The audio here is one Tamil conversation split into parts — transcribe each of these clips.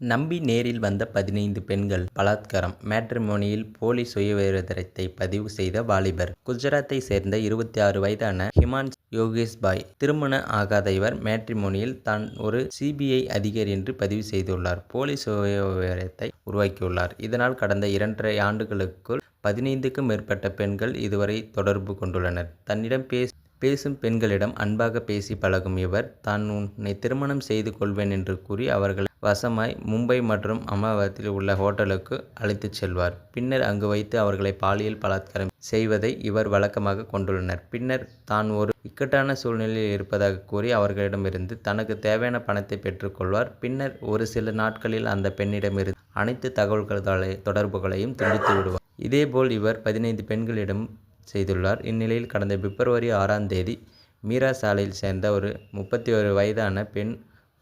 நம்பி நேரில் வந்த 15 பெண்கள் பலாத்காரம். மேட்ரிமோனியில் போலி சுயவிவரத்தை பதிவு செய்த வாலிபர். குஜராத்தை சேர்ந்த 26 வயதான ஹிமான்ஷு யோகேஷ்பாய். திருமணம் ஆகாத இவர் மேட்ரிமோனியில் தான் ஒரு சிபிஐ அதிகாரி என்று பதிவு செய்துள்ளார். போலி சுயவிவரத்தை உருவாக்கியுள்ளார். இதனால் கடந்த 2.5 ஆண்டுகளுக்குள் 15க்கும் மேற்பட்ட பெண்கள் இதுவரை தொடர்பு கொண்டுள்ளனர். தன்னிடம் பேசும் பெண்களிடம் அன்பாக பேசி பழகும் இவர் தான் உன்னை திருமணம் செய்து கொள்வேன் என்று கூறி அவர்களை வசமாய் மும்பை மற்றும் அகமதாபாத்தில் உள்ள ஹோட்டலுக்கு அழைத்துச் செல்வார். பின்னர் அங்கு வைத்து அவர்களை பாலியல் பலாத்காரம் செய்வதை இவர் வழக்கமாக கொண்டுள்ளனர். பின்னர் தான் ஒரு இக்கட்டான சூழ்நிலையில் இருப்பதாக கூறி அவர்களிடமிருந்து தனக்கு தேவையான பணத்தை பெற்றுக்கொள்வார். பின்னர் ஒரு சில நாட்களில் அந்த பெண்ணிடமிருந்து அனைத்து தொடர்புகளையும் துண்டித்து விடுவார். இதேபோல் இவர் 15 பெண்களிடம் செய்துள்ளார். இந்நிலையில் கடந்த பிப்ரவரி 6ஆம் தேதி மீரா சாலையில் சேர்ந்த ஒரு 31 வயதான பெண்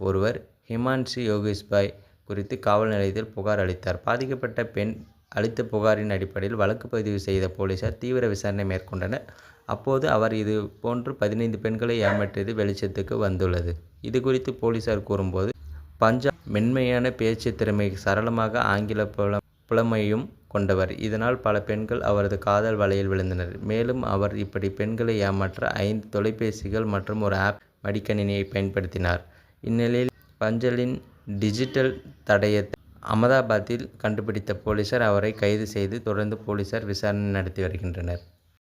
ஒருவர் ஹிமான்ஷு யோகேஷ்பாய் குறித்து காவல் நிலையத்தில் புகார் அளித்தார். பாதிக்கப்பட்ட பெண் அளித்த புகாரின் அடிப்படையில் வழக்கு பதிவு செய்த போலீசார் தீவிர விசாரணை மேற்கொண்டனர். அப்போது அவர் இது போன்று 15 பெண்களை ஏமாற்றியது வெளிச்சத்துக்கு வந்துள்ளது. இதுகுறித்து போலீசார் கூறும்போது, பஞ்சாப் மென்மையான பேச்சு திறமை, சரளமாக ஆங்கில புலமையும் கொண்டவர். இதனால் பல பெண்கள் அவரது காதல் வலையில் விழுந்தனர். மேலும் அவர் இப்படி பெண்களை ஏமாற்ற 5 தொலைபேசிகள் மற்றும் ஒரு ஆப் மடிக்கணினியை பயன்படுத்தினார். இந்நிலையில் பஞ்சாலின் டிஜிட்டல் தடயத்தை அகமதாபாத்தில் கண்டுபிடித்த போலீசார் அவரை கைது செய்து தொடர்ந்து போலீசார் விசாரணை நடத்தி வருகின்றனர்.